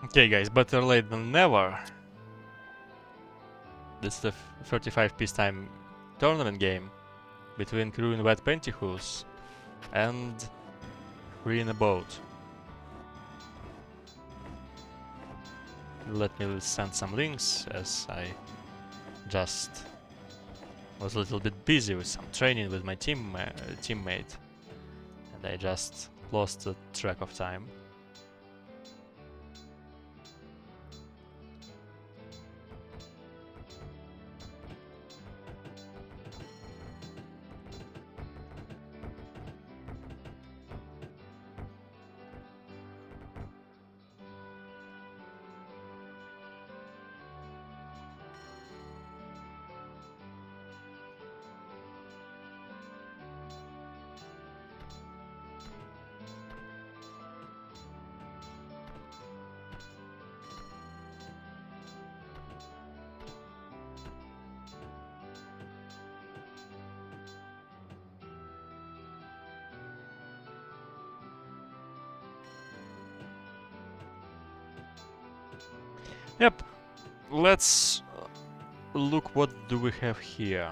Okay, guys, better late than never. This is the 35 peacetime tournament game between crew in wet Pantyhose and free in a boat. Let me send some links, as I just was a little bit busy with some training with my teammate, and I just lost the track of time. Yep, let's look what do we have here.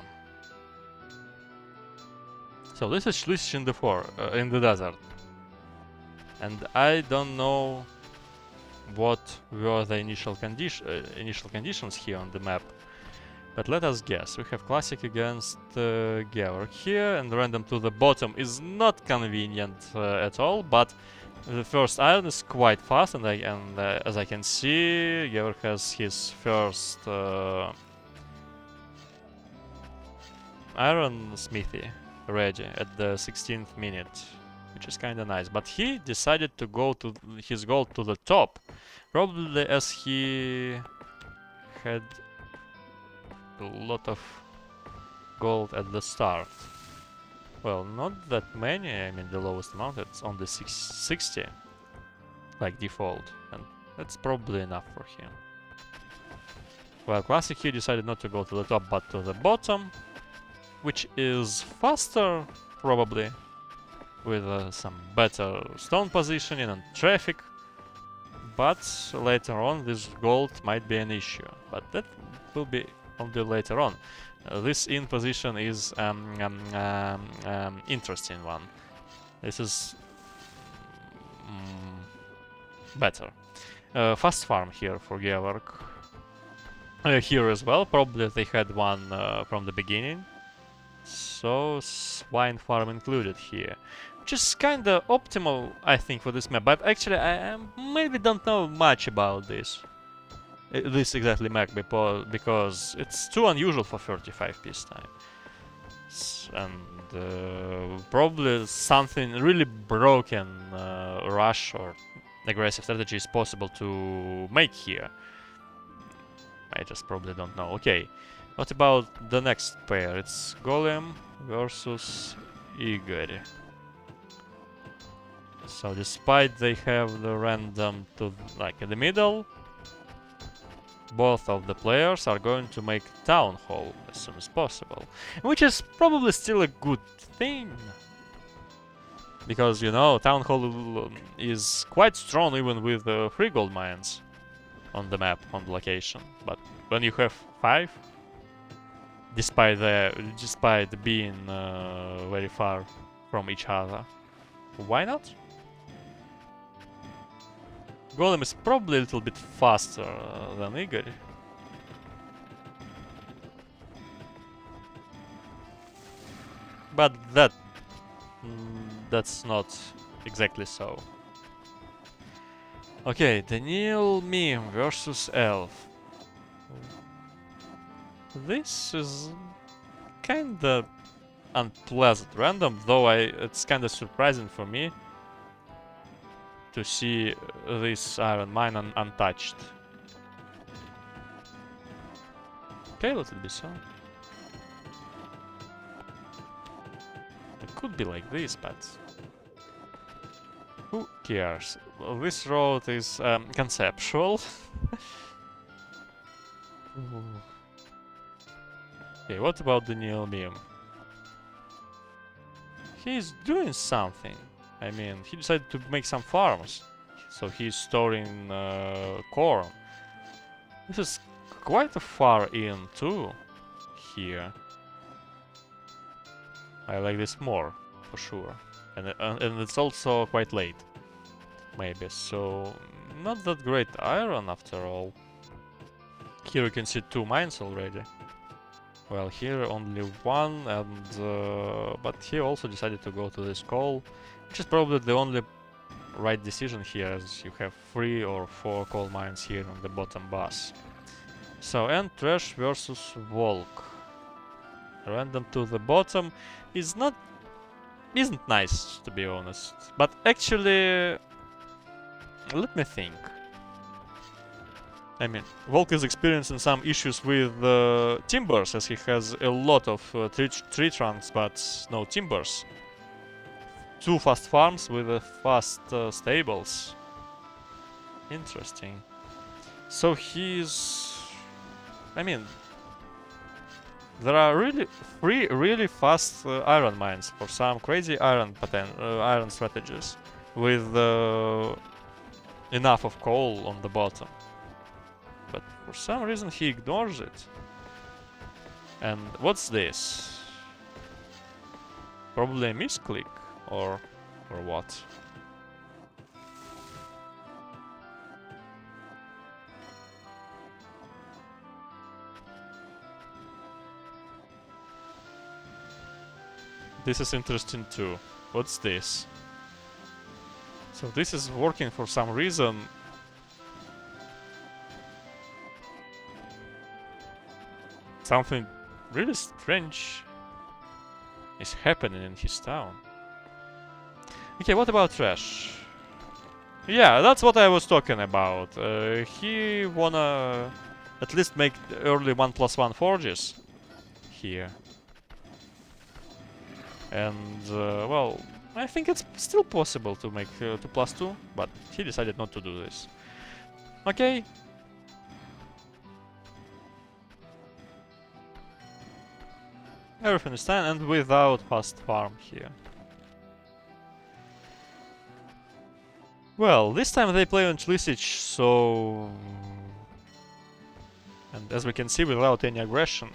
So this is in the desert, and I don't know what were the initial conditions here on the map. But let us guess. We have classic against Georg here, and random to the bottom is not convenient at all. But the first iron is quite fast, and as I can see, Georg has his first iron smithy ready at the 16th minute, which is kind of nice. But he decided to go to his goal to the top, probably as he had a lot of gold at the start. Well, not that many. I mean, the lowest amount, it's only 60, like default, and that's probably enough for him. Well, Classic here decided not to go to the top, but to the bottom, which is faster, probably, with some better stone positioning and traffic. But later on, this gold might be an issue, but that will be only later on. This in position is interesting one. This is better. Fast farm here for Georg. Here as well, probably they had one from the beginning. So swine farm included here, which is kinda optimal, I think, for this map. But actually, I maybe don't know much about this exactly map, because it's too unusual for 35 peacetime. And probably something really broken rush or aggressive strategy is possible to make here. I just probably don't know. Okay, what about the next pair? It's Golem versus Igor. So despite they have the random to like in the middle, both of the players are going to make Town Hall as soon as possible, which is probably still a good thing, because, you know, Town Hall is quite strong even with 3 gold mines on the map, on the location. But when you have 5, despite being very far from each other, why not? Golem is probably a little bit faster than Igor. But that's not exactly so. Okay, Daniel Meme versus Elf. This is kinda unpleasant random, though it's kinda surprising for me to see this iron mine untouched. Okay, let it be so. It could be like this, but who cares? Well, this road is conceptual. Okay, what about the Neil meme? He's doing something. I mean, he decided to make some farms. So he's storing corn. This is quite far in too, here. I like this more, for sure. And it's also quite late, maybe. So, not that great iron after all. Here you can see 2 mines already. Well, here only 1, and but he also decided to go to this coal, which is probably the only right decision here, as you have 3 or 4 coal mines here on the bottom bus. So, and trash versus walk. Random to the bottom isn't nice, to be honest. But actually, let me think. I mean, Volk is experiencing some issues with timbers, as he has a lot of tree trunks, but no timbers. 2 fast farms with fast stables. Interesting. So he's... I mean, there are really 3 really fast iron mines for some crazy iron strategies, with enough of coal on the bottom. But for some reason he ignores it. And what's this? Probably a misclick, or what? This is interesting too. What's this? So this is working for some reason. Something really strange is happening in his town. Okay, what about trash? Yeah, that's what I was talking about. He wanna at least make early 1+1 forges here. And, well, I think it's still possible to make 2+2, but he decided not to do this. Okay. Everything is fine, and without fast farm here. Well, this time they play on Chlisich, so... And as we can see, without any aggression.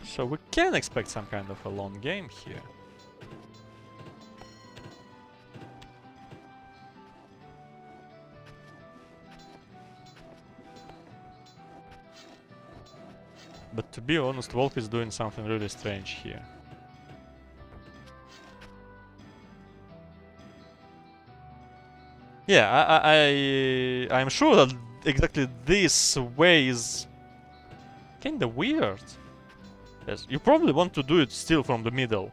So we can expect some kind of a long game here. But to be honest, Volk is doing something really strange here. Yeah, I'm sure that exactly this way is kinda weird. Yes, you probably want to do it still from the middle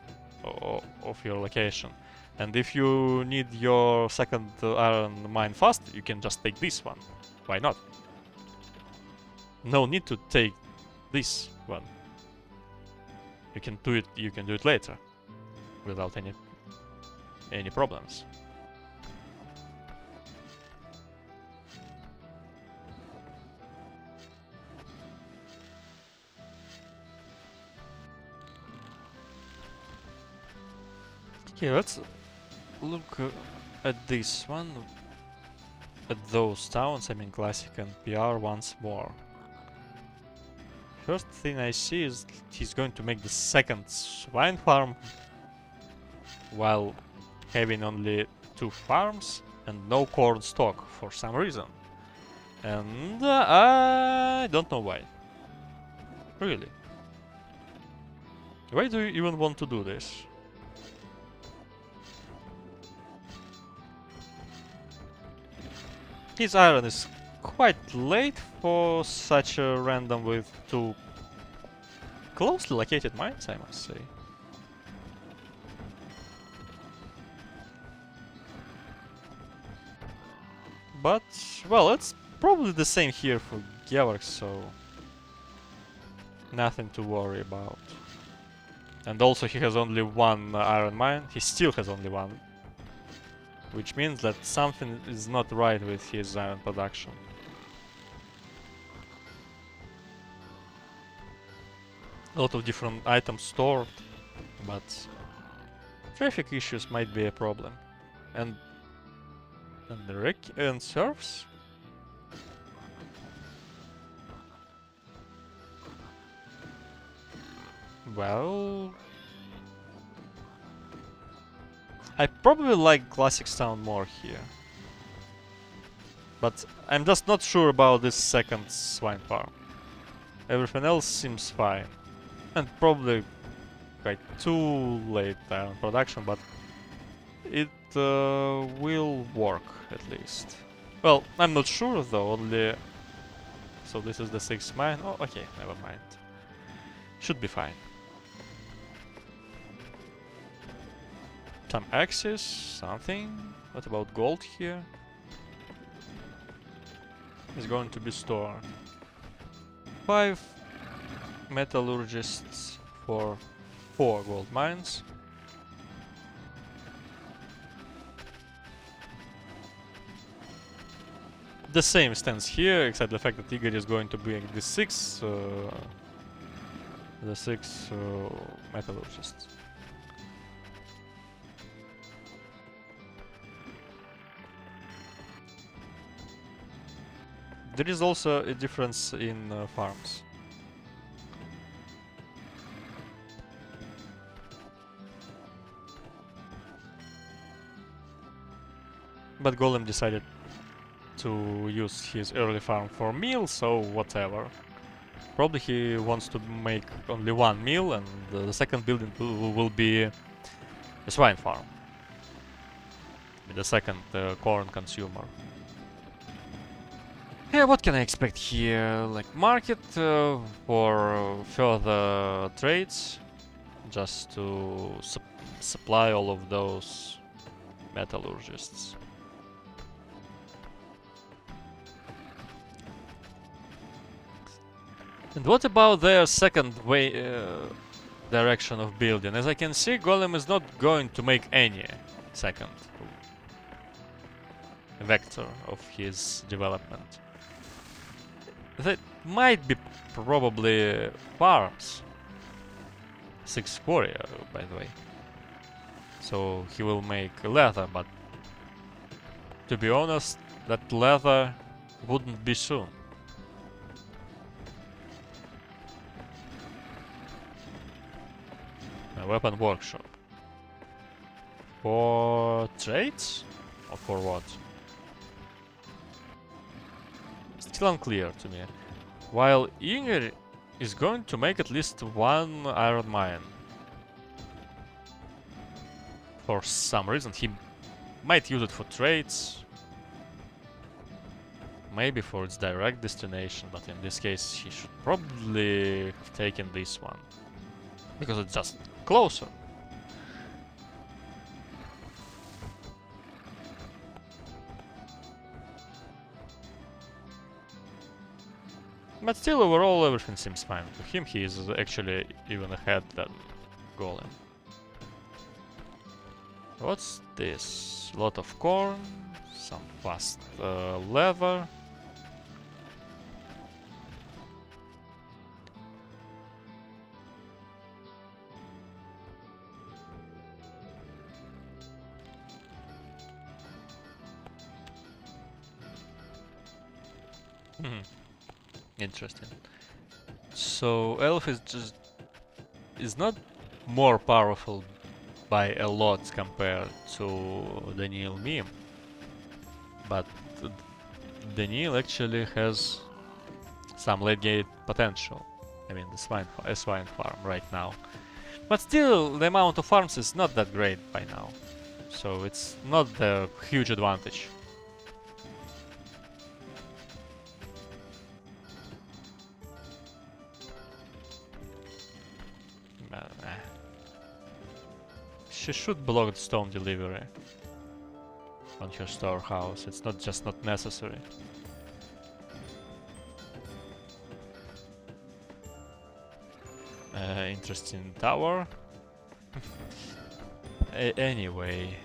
of your location. And if you need your second iron mine fast, you can just take this one. Why not? No need to take this one. You can do it later without any problems. Okay, let's look at this one, at those towns, I mean Classic and PR once more. First thing I see is he's going to make the second swine farm while having only 2 farms and no corn stock for some reason. And I don't know why. Really. Why do you even want to do this? His iron is quite late for such a random with 2 closely located mines, I must say. But, well, it's probably the same here for Georg, so nothing to worry about. And also he has only 1 iron mine, he still has only 1. Which means that something is not right with his iron production. A lot of different items stored, but traffic issues might be a problem. And and serfs? Well, I probably like classic sound more here. But I'm just not sure about this second swine farm. Everything else seems fine. And probably quite too late on production, but it will work at least. Well, I'm not sure though, only... So this is the 6th mine. Oh, okay, never mind. Should be fine. Some axes, something. What about gold here? Is going to be stored. 5 metallurgists for 4 gold mines. The same stands here, except the fact that Igor is going to bring the 6 metallurgists. There is also a difference in farms. But Golem decided to use his early farm for meal, so whatever. Probably he wants to make only 1 meal, and the second building will be a swine farm. With the second corn consumer. Yeah, what can I expect here? Like market for further trades, just to supply all of those metallurgists. And what about their second direction of building? As I can see, Golem is not going to make any second vector of his development. That might be probably farms. 6 quarry, by the way. So he will make leather, but to be honest, that leather wouldn't be soon. A weapon workshop. For trades? Or for what? Still unclear to me. While Inger is going to make at least 1 iron mine. For some reason he might use it for trades. Maybe for its direct destination, but in this case he should probably have taken this one. Because it's just closer. But still, overall, everything seems fine. To him, he is actually even ahead than Golem. What's this? A lot of corn, some fast leather. Interesting. So Elf is not more powerful by a lot compared to Daniel Meme, but Daniel actually has some late game potential. I mean, the swine farm right now, but still the amount of farms is not that great by now, so it's not the huge advantage. She should block the stone delivery on her storehouse. It's not just not necessary. Interesting tower. Anyway.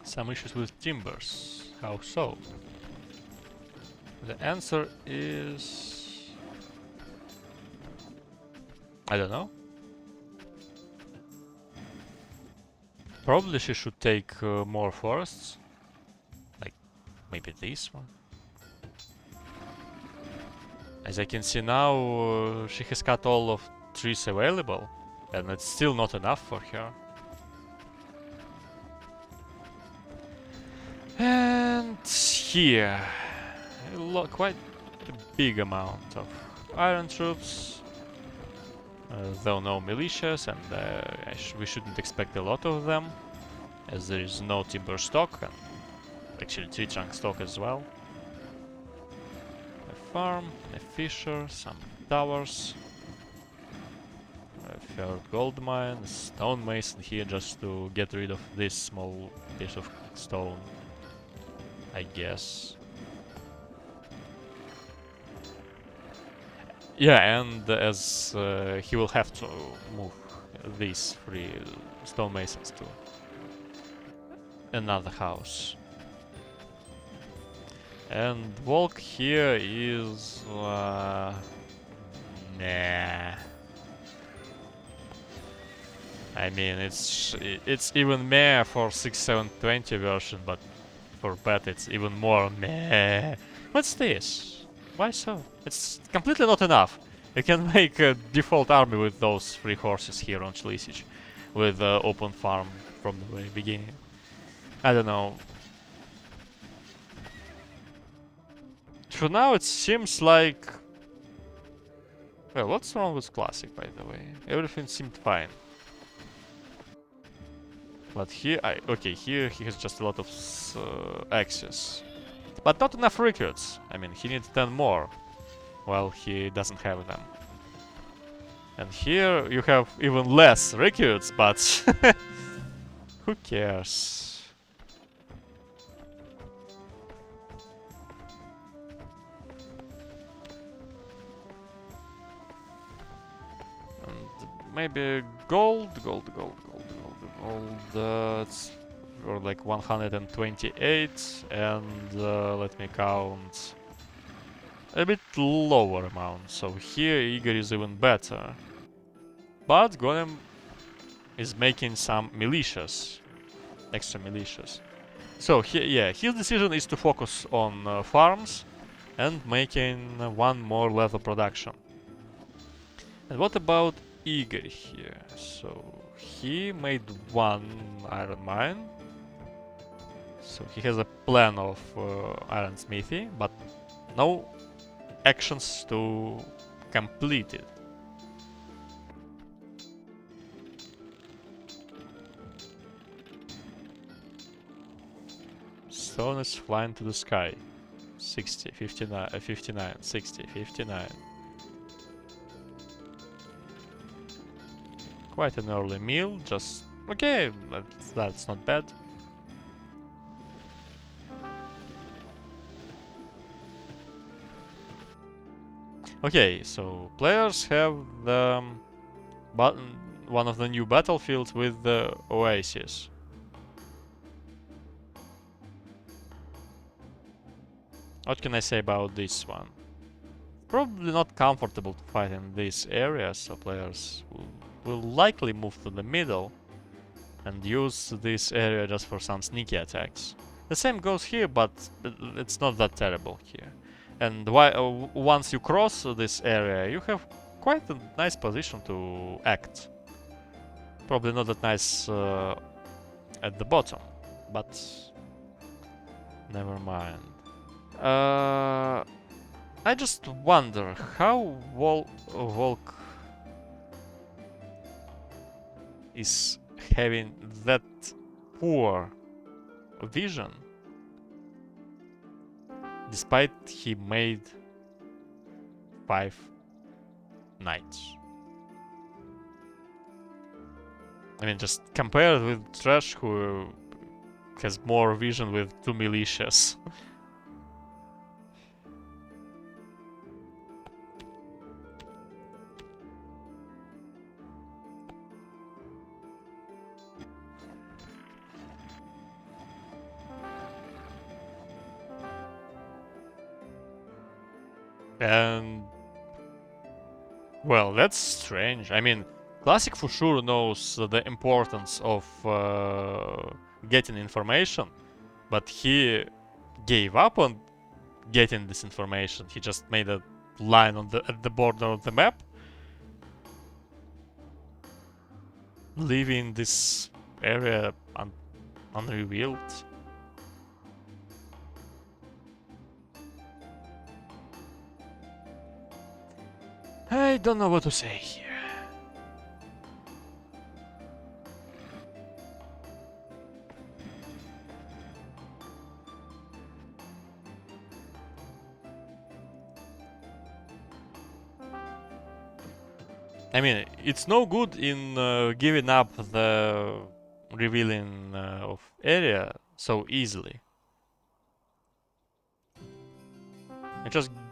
Some issues with timbers. How so? The answer is... I don't know. Probably she should take more forests. Like, maybe this one. As I can see now, she has cut all of trees available. And it's still not enough for her. And here, quite a big amount of iron troops. Though no militias, and we shouldn't expect a lot of them, as there is no timber stock, and actually tree trunk stock as well. A farm, a fisher, some towers, a third gold mine, a stonemason here just to get rid of this small piece of stone, I guess. Yeah, and as he will have to move these 3 stonemasons to another house. And walk here is... nah. I mean, it's even meh for 6.7.20 version, but for beta it's even more meh. What's this? Why so? It's completely not enough. You can make a default army with those 3 horses here on Schlisich, with open farm from the very beginning. I don't know. For now it seems like... Well, what's wrong with Classic, by the way? Everything seemed fine. But here, okay, here he has just a lot of access. But not enough recruits. I mean, he needs 10 more, while he doesn't have them. And here you have even less recruits, but who cares? And maybe gold, it's or like 128, and let me count a bit lower amount. So here Igor is even better. But Golem is making some militias, extra militias. So yeah, his decision is to focus on farms and making 1 more leather production. And what about Igor here? So he made 1 iron mine. So he has a plan of iron smithy, but no actions to complete it. Stone is flying to the sky. 60, 59, 59, 60, 59. Quite an early meal, just... okay, that's not bad. Okay, so players have the one of the new battlefields with the oasis. What can I say about this one? Probably not comfortable to fight in this area, so players will likely move to the middle and use this area just for some sneaky attacks. The same goes here, but it's not that terrible here. And once you cross this area, you have quite a nice position to act. Probably not that nice at the bottom, but never mind. I just wonder how Volk is having that poor vision, despite he made 5 knights. I mean, just compared with Trash, who has more vision with 2 militias. And... well, that's strange. I mean, Classic for sure knows the importance of getting information, but he gave up on getting this information. He just made a line on at the border of the map, leaving this area unrevealed. I don't know what to say here. I mean, it's no good in giving up the revealing of area so easily.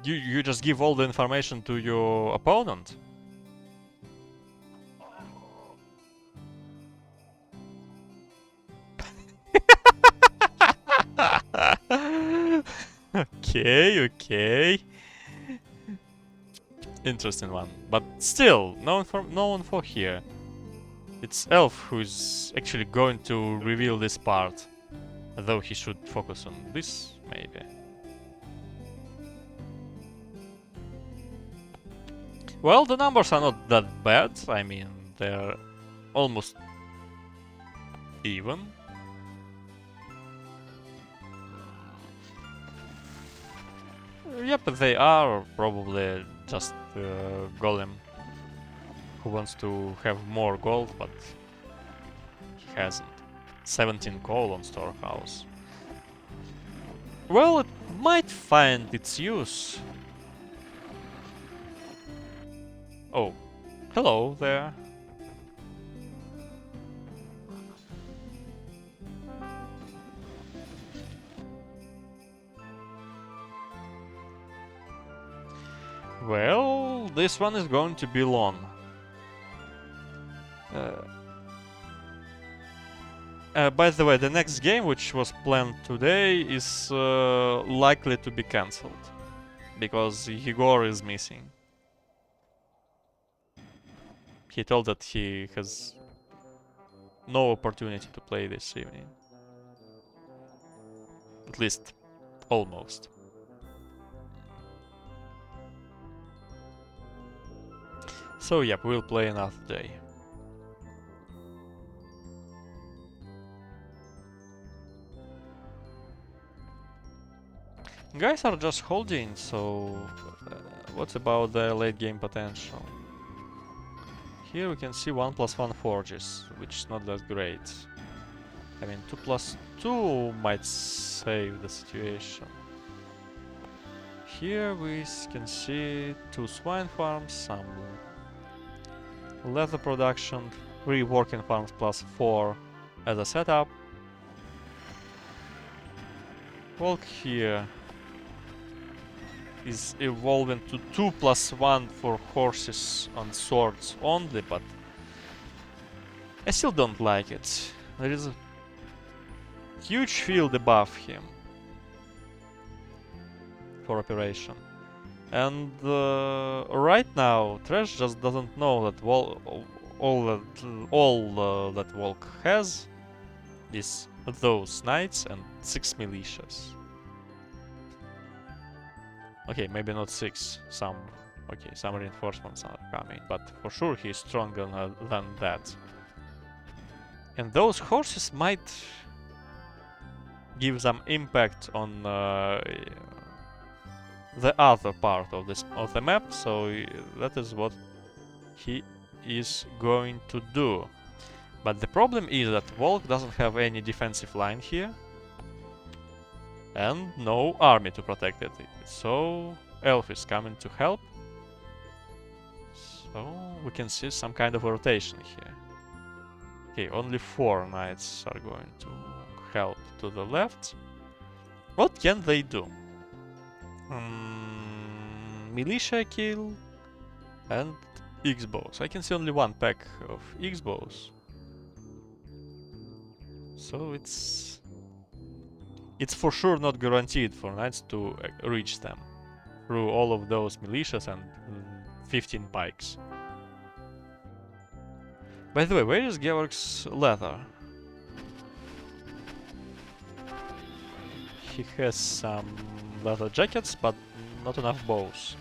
You just give all the information to your opponent. Okay. Interesting one, but still, no one for here. It's Elf who's actually going to reveal this part, though he should focus on this, maybe. Well, the numbers are not that bad. I mean, they're almost even. Yep, they are probably just Golem who wants to have more gold, but he hasn't. 17 coal on storehouse. Well, it might find its use. Oh, hello there. Well, this one is going to be long. By the way, the next game, which was planned today, is likely to be cancelled. Because Igor is missing. He told that he has no opportunity to play this evening. At least, almost. So yep, we'll play another day. Guys are just holding, so what's about the late game potential? Here we can see 1+1 forges, which is not that great. I mean, 2+2 might save the situation. Here we can see 2 swine farms, some leather production, 3 working farms +4 as a setup. Walk here is evolving to 2+1 for horses on swords only, but I still don't like it. There is a huge field above him for operation. And right now, Trash just doesn't know that all that Volk has is those knights and 6 militias. Okay, maybe not 6. Some reinforcements are coming, but for sure he's stronger than that. And those horses might give some impact on the other part of the map, so that is what he is going to do. But the problem is that Volk doesn't have any defensive line here, and no army to protect it. So Elf is coming to help. So we can see some kind of a rotation here. Okay, only 4 knights are going to help to the left. What can they do? Militia kill and X-bows. I can see only 1 pack of X-bows. So it's for sure not guaranteed for knights to reach them through all of those militias and 15 pikes. By the way, where is Georg's leather? He has some leather jackets, but not enough bows.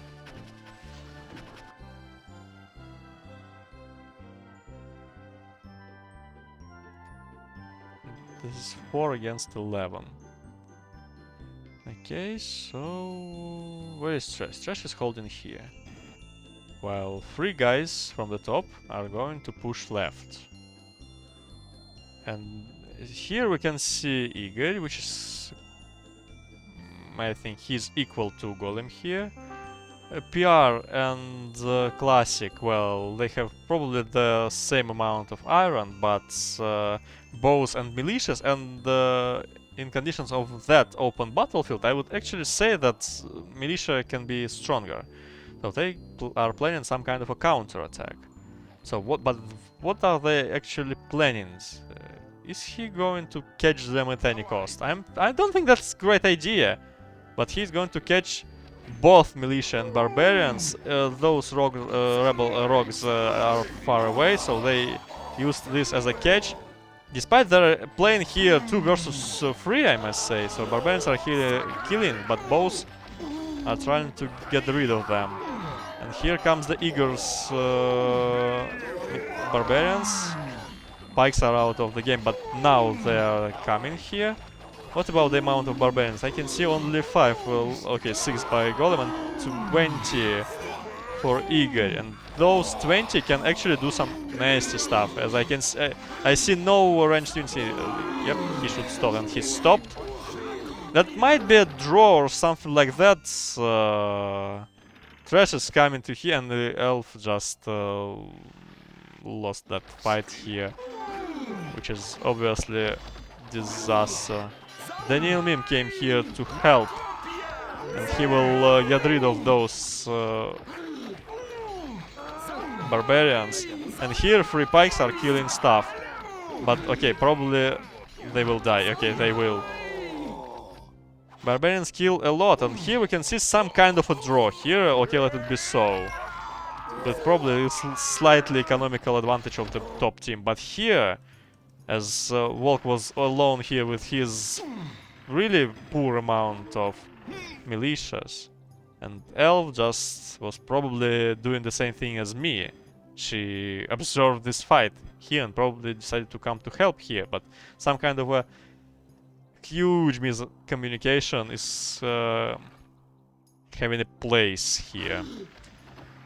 This is 4 against 11. Okay, so... where is Trash? Trash is holding here. While 3 guys from the top are going to push left. And here we can see Igor, which is... I think he's equal to Golem here. PR and Classic, well, they have probably the same amount of iron, but bows and militias, and in conditions of that open battlefield, I would actually say that militia can be stronger. So they are planning some kind of a counter attack. So what are they actually planning? Is he going to catch them at any cost? I don't think that's a great idea, but he's going to catch both militia and barbarians. Those rebel rogues are far away, so they used this as a catch. Despite they're playing here 2 versus 3, I must say, so barbarians are here killing, but both are trying to get rid of them. And here comes the Igor's barbarians. Pikes are out of the game, but now they are coming here. What about the amount of barbarians? I can see only 5. Well, okay, 6 by Golem and 20 for Igor. And those 20 can actually do some nasty stuff. As I can I see no ranged units. Yep, he should stop, and he stopped. That might be a draw or something like that. Trash is coming to here, and the elf just lost that fight here, which is obviously disaster. Daniel Mim came here to help, and he will get rid of those barbarians. And here 3 pikes are killing stuff. But okay, probably they will die. Okay, they will. Barbarians kill a lot, and here we can see some kind of a draw. Here, okay, let it be so. That probably is slightly economical advantage of the top team. But here, as Volk was alone here with his really poor amount of militias, and Elf just was probably doing the same thing as me. She observed this fight here and probably decided to come to help here, but some kind of a huge miscommunication is having a place here.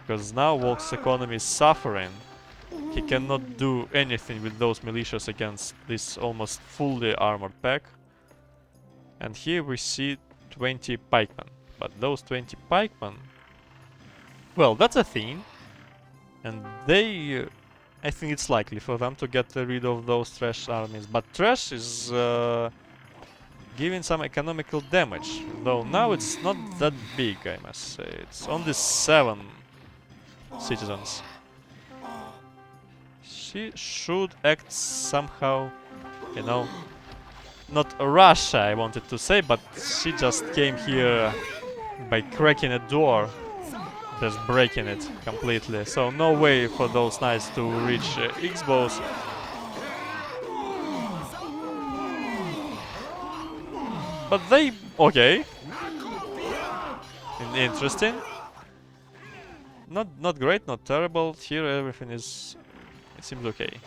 Because now Volk's economy is suffering. He cannot do anything with those militias against this almost fully armored pack. And here we see 20 pikemen. But those 20 pikemen... well, that's a thing. And they... I think it's likely for them to get rid of those trash armies. But trash is giving some economical damage. Though now it's not that big, I must say. It's only 7 citizens. She should act somehow, you know, not Russia, I wanted to say, but she just came here by cracking a door, just breaking it completely. So no way for those knights to reach X-bows. But they... okay. Interesting. Not great, not terrible. Here everything is... it seems okay.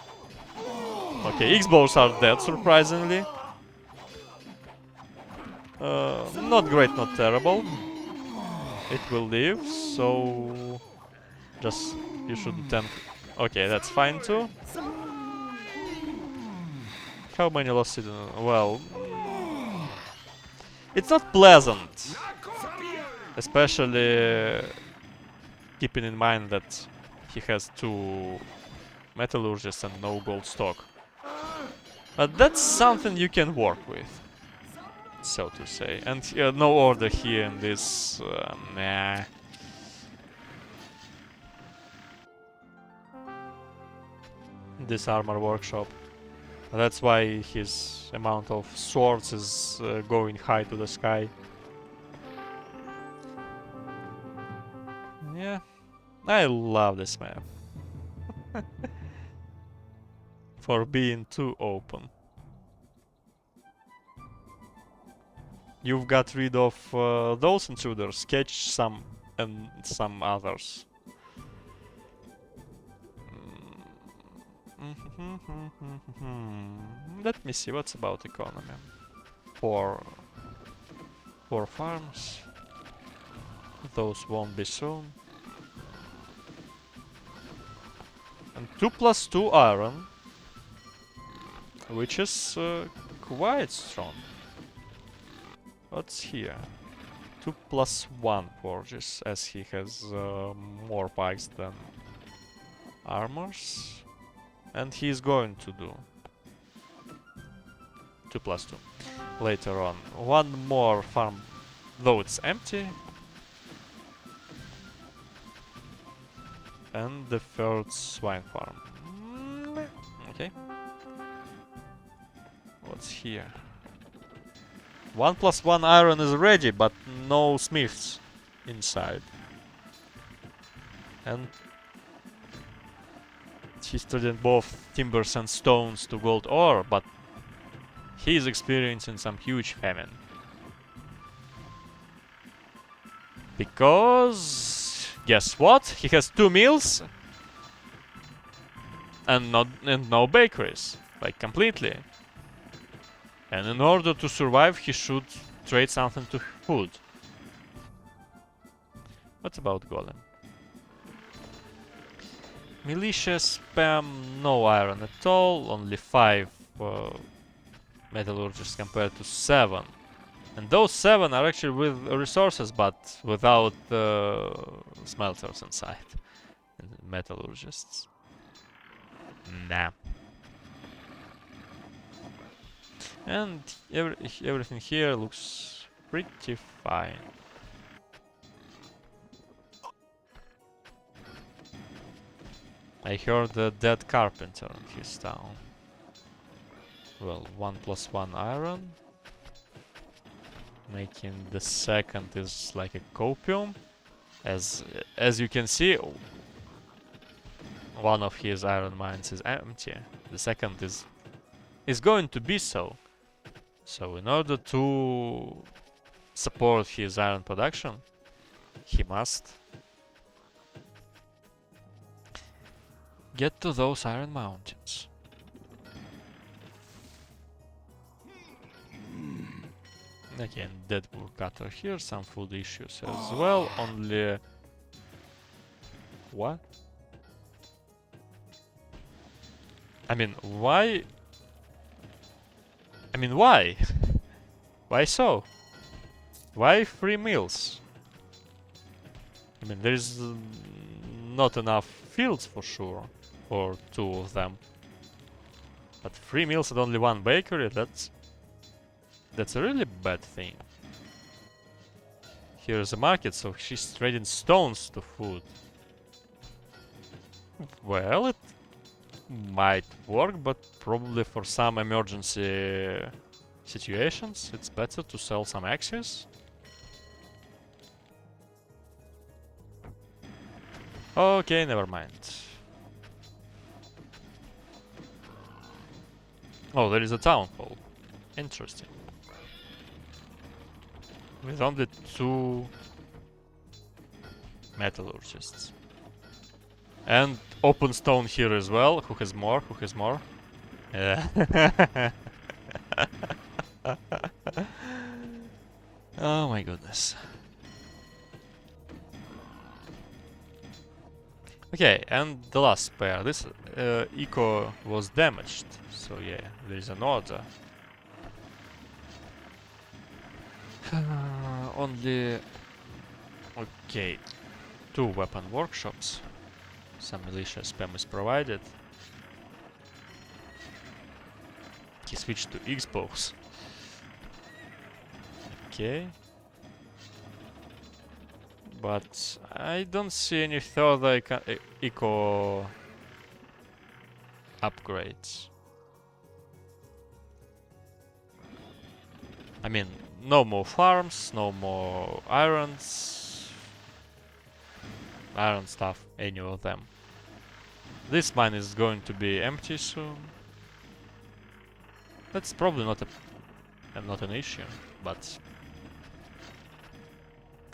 Okay, X-bows are dead, surprisingly. Not great, not terrible. It will live, so... just... you should attempt... okay, that's fine too. How many lost citizens? Well... it's not pleasant. Especially... keeping in mind that he has 2 metallurgists and no gold stock. But that's something you can work with, so to say. And no order here in this... nah. This armor workshop. That's why his amount of swords is going high to the sky. Yeah, I love this map. for being too open. You've got rid of those intruders, catch some and some others. Let me see, what's about economy? Four farms. Those won't be soon. And 2+2 iron, which is quite strong. What's here? 2+1 forges, as he has more pikes than armors. And he's going to do 2+2 later on. One more farm, though it's empty. And the third swine farm. Okay. What's here? 1+1 iron is ready, but no smiths inside. And he's studying both timbers and stones to gold ore, but he's experiencing some huge famine. Because guess what? He has 2 mills and no bakeries, like completely. And in order to survive, he should trade something to food. What about golem? Militia spam no iron at all, only 5 metallurgists compared to 7. And those 7 are actually with resources, but without smelters inside. And metallurgists. Nah. And everything here looks pretty fine. I heard a dead carpenter in his town. Well, 1+1 iron. Making the second is like a copium. As you can see, one of his iron mines is empty. The second is going to be so. So in order to support his iron production, he must get to those iron mountains. Again, dead woodcutter here, some food issues as well, only... What? I mean, why? I mean, why? Why so? Why 3 meals? I mean, there's not enough fields for sure, or 2 of them. But 3 meals and only 1 bakery, that's a really bad thing. Here's a market, so she's trading stones to food. Well, it might work, but probably for some emergency situations, it's better to sell some axes. Okay, never mind. Oh, there is a town hall. Interesting. With only 2 metallurgists. And open stone here as well. Who has more? Who has more? Yeah. Oh my goodness. Okay, and the last pair. This eco was damaged. So yeah, there is an order. Only... Okay, 2 weapon workshops. Some militia spam is provided. He switched to Xbox. Okay. But I don't see any further eco upgrades. I mean, no more farms, no more iron stuff, any of them. This mine is going to be empty soon. That's probably not an issue, but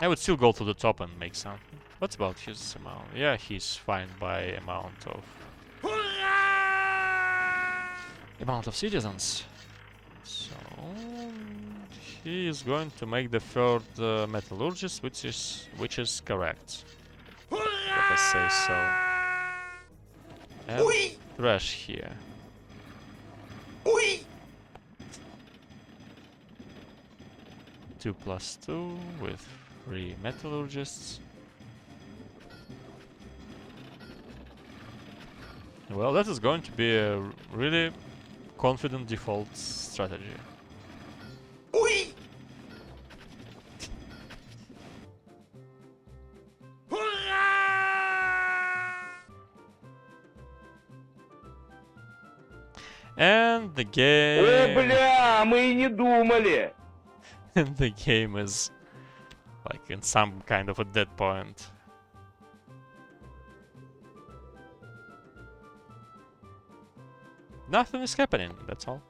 I would still go to the top and make some. What's about his amount? Yeah, he's fine by amount of citizens. So he is going to make the third metallurgist, which is correct. Let us say so. And trash here. 2 plus 2 with 3 metallurgists. Well, that is going to be a really confident default strategy. And the game... бля, мы и не думали! And the game is like in some kind of a dead point. Nothing is happening, that's all.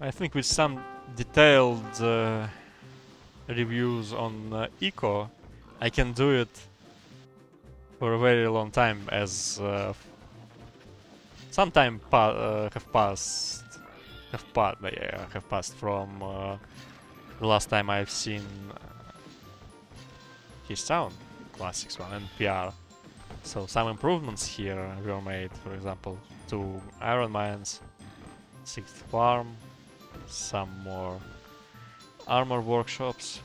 I think with some detailed reviews on eco, I can do it for a very long time, as some time have passed from the last time I've seen his sound, Classics one and PR. So some improvements here were made, for example, 2 iron mines, 6th farm, some more armor workshops.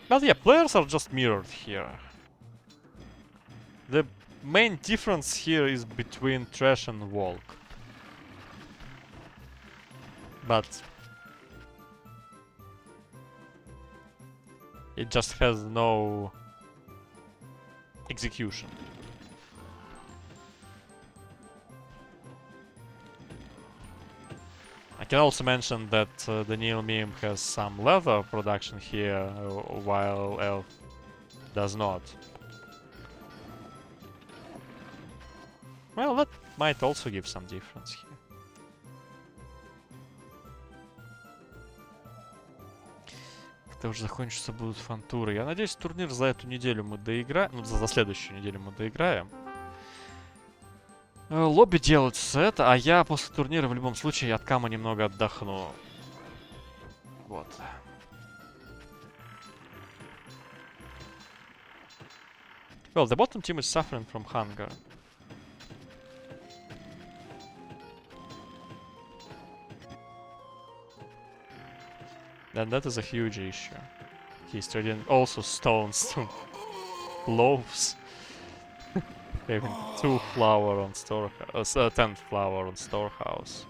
But yeah, players are just mirrored here. The main difference here is between Trash and Walk. But it just has no execution. I can also mention that the Neil meme has some leather production here, while Elf does not. Well, that might also give some difference here. Когда уже закончатся будут фантуры. Я надеюсь, турнир за эту неделю мы доиграем. Ну, за следующую неделю мы доиграем. Лобби делаются это, а я после турнира в любом случае от кама немного отдохну. Вот. Well, the bottom team is suffering from hunger. And that is a huge issue. He's trading also stones to loaves. Having 2 flour on storehouse, 10 flour on storehouse.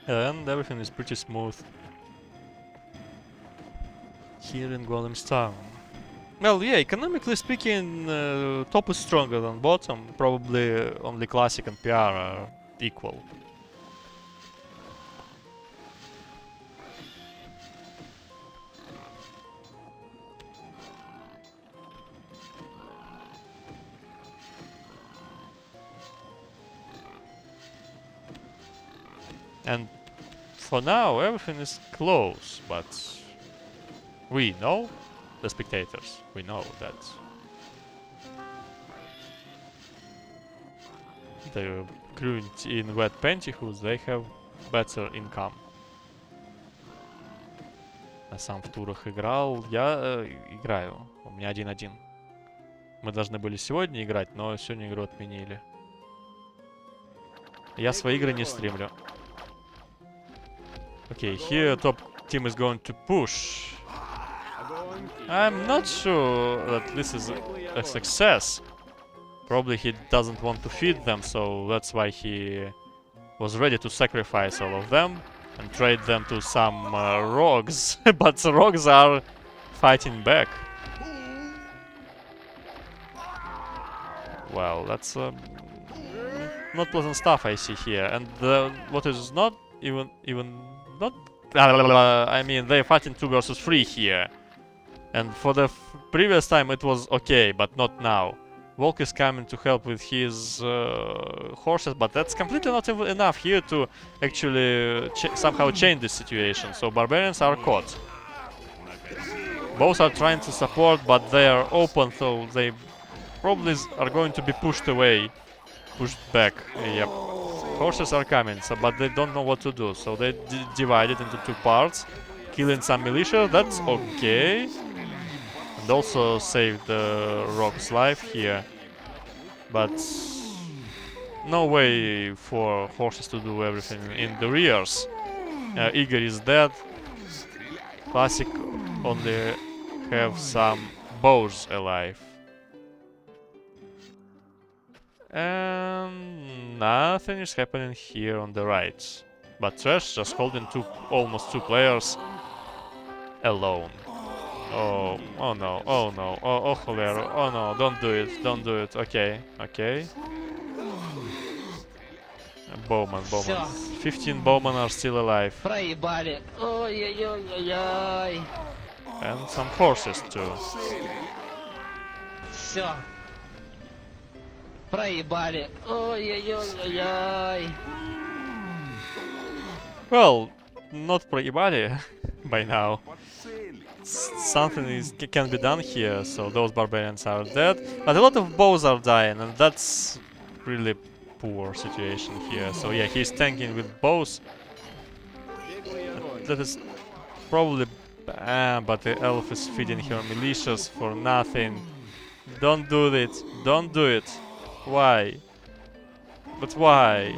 And everything is pretty smooth here in Golem's Town. Well, yeah, economically speaking, top is stronger than bottom. Probably only Classic and PR are equal. And for now, everything is close, but we know, the spectators, we know that the crew in Wet Pantyhose, they have better income. Я сам в турах играл, я играю, у меня 1-1. Мы должны были сегодня играть, но сегодня игру отменили. Я свои игры не стримлю. Okay, here top team is going to push. I'm not sure that this is a success. Probably he doesn't want to feed them, so that's why he was ready to sacrifice all of them and trade them to some rogues. But the rogues are fighting back. Well, that's not pleasant stuff I see here. And what is not even not. I mean, they're fighting 2 versus 3 here. And for the previous time it was okay, but not now. Volk is coming to help with his horses, but that's completely not enough here to actually somehow change this situation. So barbarians are caught. Both are trying to support, but they are open, so they probably are going to be pushed away, pushed back. Yep. Horses are coming, so but they don't know what to do, so they divide it into 2 parts, killing some militia. That's okay. And also saved Rock's life here, but no way for horses to do everything in the rears. Igor is dead. Classic only have some bows alive. And nothing is happening here on the right. But Trash just holding almost two players alone. Oh no, oh no, oh Holero, oh no, don't do it, okay, okay. Bowman. 15 Bowman are still alive. Проебали. Ой-ой-ой-ой-ой. And some horses too. Все. Проебали. Ой-ой-ой-ой-ой. Well, not проебали by now. Something can be done here, so those barbarians are dead. But a lot of bows are dying, and that's really poor situation here. So yeah, he's tanking with bows. That is probably... but the elf is feeding her militias for nothing. Don't do it. Don't do it. Why? But why?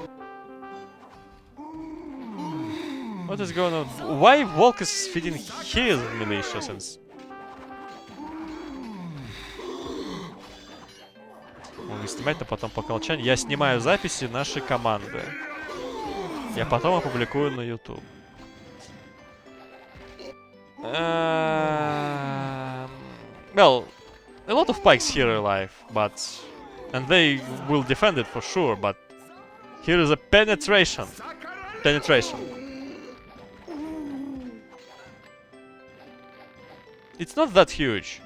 What is going on? Why Volk is feeding his militias and... Он не снимает, но потом по окончании. Я снимаю записи нашей команды. Я потом опубликую на YouTube. Well, a lot of pikes here alive, but... And they will defend it for sure, but... Here is a penetration. Penetration. It's not that huge.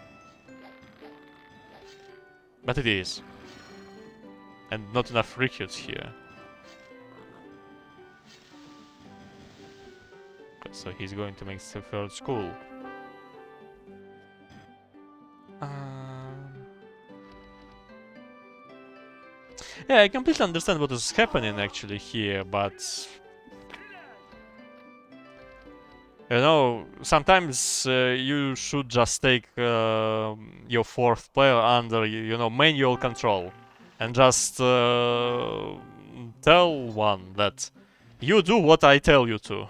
But it is. And not enough recruits here. So he's going to make the third school. Yeah, I completely understand what is happening actually here, but... You know, sometimes you should just take your fourth player under, you know, manual control. And just tell one that you do what I tell you to.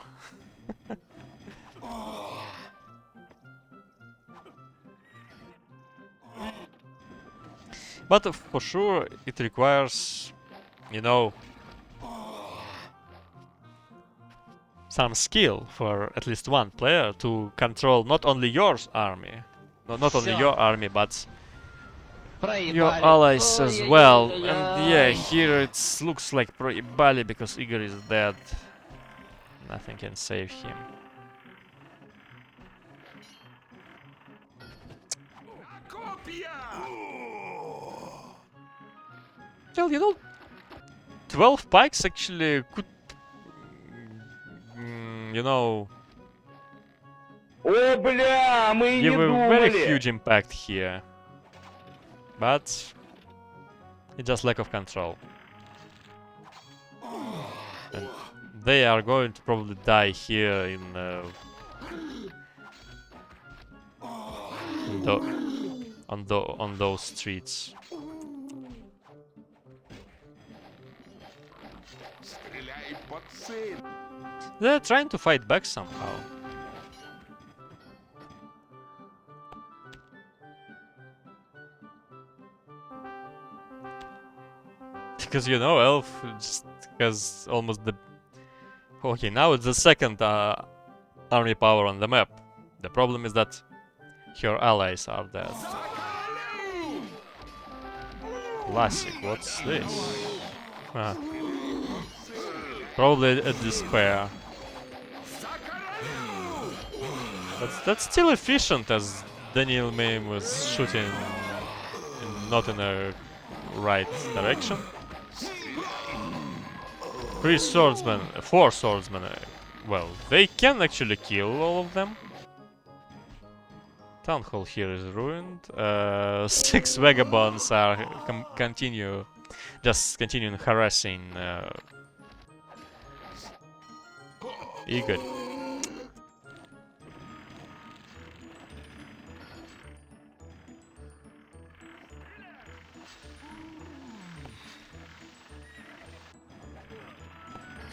But for sure, it requires, you know, some skill for at least one player to control not only your army, not only your army, but your allies as well. And yeah, here it looks like proibali because Igor is dead. Nothing can save him. Well, you know, 12 pikes actually could, you know, О, бля, мы и не give a very думали. huge impact here. But it's just lack of control. And they are going to probably die here in on those streets. They're trying to fight back somehow. Because, you know, Elf just has almost the... Okay, now it's the second army power on the map. The problem is that her allies are dead. Classic, what's this? Huh. Probably a despair. But that's still efficient, as Daniel Mame was shooting not in a right direction. 3 swordsmen, 4 swordsmen. Well, they can actually kill all of them. Town hall here is ruined. 6 vagabonds are continuing harassing Igor.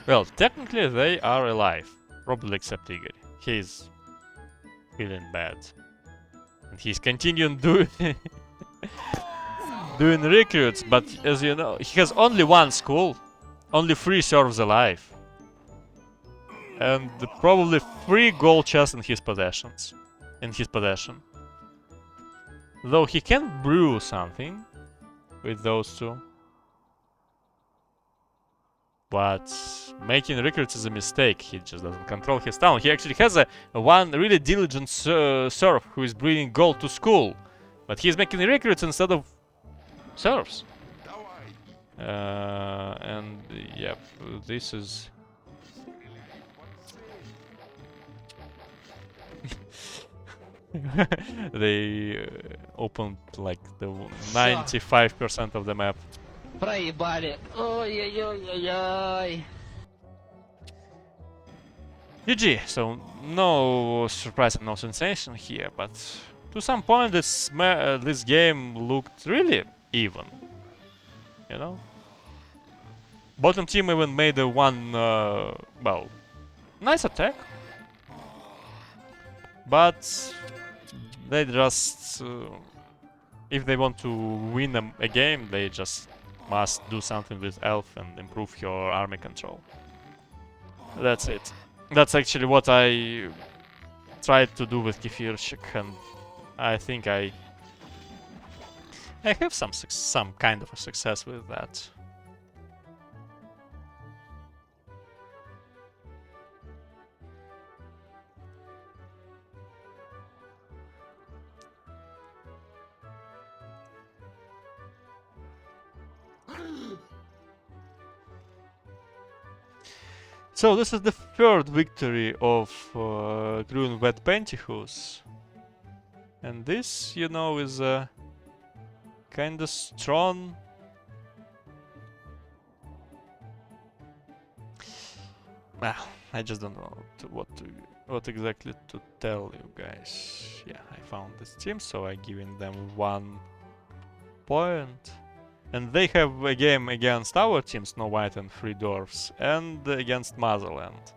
Well, technically they are alive. Probably except Igor. He's feeling bad. And he's continuing doing doing recruits, but as you know, he has only one school. Only 3 serfs alive. And probably 3 gold chests in his possessions. In his possession. Though he can brew something with those 2. But making recruits is a mistake. He just doesn't control his town. He actually has a one really diligent serf who is bringing gold to school. But he's making recruits instead of serfs. And yep, this is... they opened like the 95% of the map. Проебали. Ой-ой-ой-ой-ой. GG, so no surprise and no sensation here, but to some point this game looked really even, you know? Bottom team even made a one, well, nice attack, but they just, if they want to win a game, they just must do something with elf and improve your army control. That's it. That's actually what I tried to do with Kefirchik, and I think I have some kind of a success with that. So this is the 3rd victory of Grun Wet Pantyhose. And this, you know, is a kinda strong... Well, I just don't know what exactly to tell you guys. Yeah, I found this team, so I'm giving them 1 point. And they have a game against our team, Snow White and 3 Dwarfs, and against Motherland.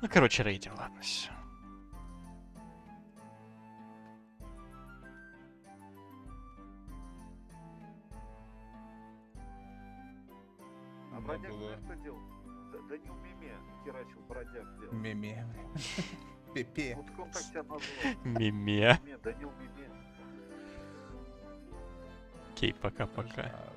Ну, короче, рейтинг, ладно, все. А бродяг знаешь, что делал? Данил Миме херачил бродяг делал. Меме. Пепе. Вот он так тебя назвал. Миме. Миме, Данил Миме. Окей, пока-пока. Пожалуйста.